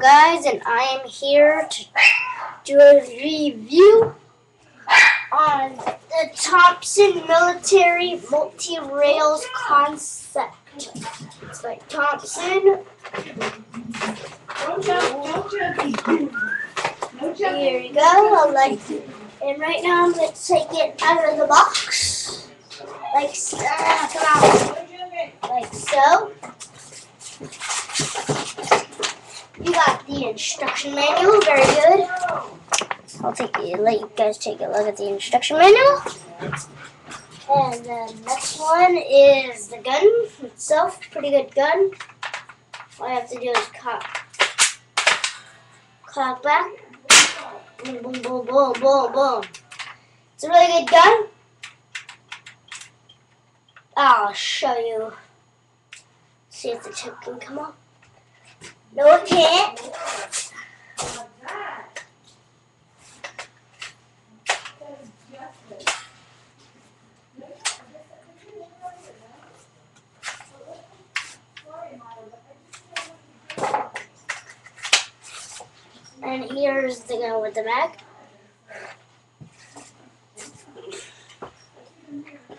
Hello guys, and I am here to do a review on the Thompson military multi-rails concept. It's by Thompson. Here you go. And right now I'm going to take it out of the box. Like so. Come out. Like so. You got the instruction manual, very good. Let you guys take a look at the instruction manual. And the next one is the gun itself, pretty good gun. All I have to do is cock back. Boom, boom, boom, boom, boom, boom. It's a really good gun. I'll show you. See if the tip can come off. No, it can't. And here's the gun with the mag.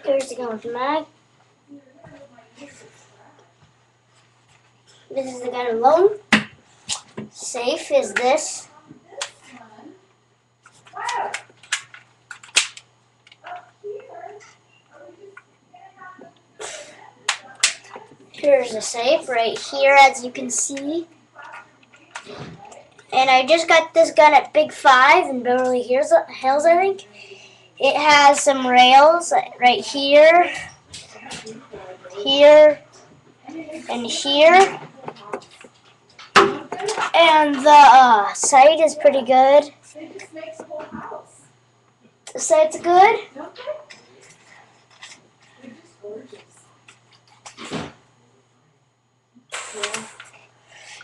Here's the gun with the mag. This is the gun alone. Safe is this. Here's the safe right here, as you can see. And I just got this gun at Big 5 in Beverly Hills, I think. It has some rails right here, here, and here. And the sight is pretty good. The sight's good.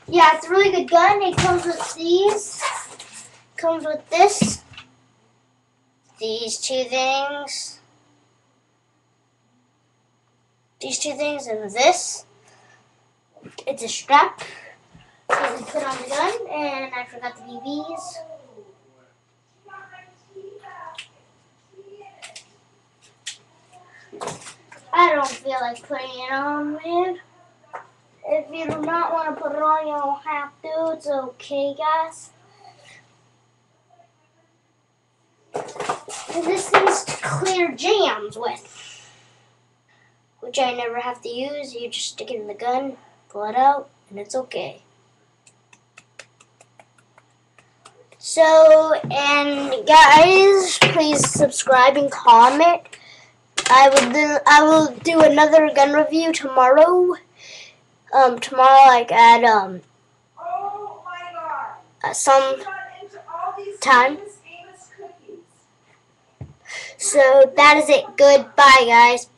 Yeah, it's a really good gun. It comes with these. Comes with this. These two things. These two things and this. It's a strap that we put on the gun, and I forgot the BBs. I don't feel like putting it on, man. If you do not want to put it on, you don't have to. It's okay, guys. And this thing's to clear jams with, which I never have to use. You just stick it in the gun, pull it out, and it's okay. So, and guys, please subscribe and comment. I will do another gun review tomorrow. Tomorrow, like at some time. So that is it. Goodbye, guys.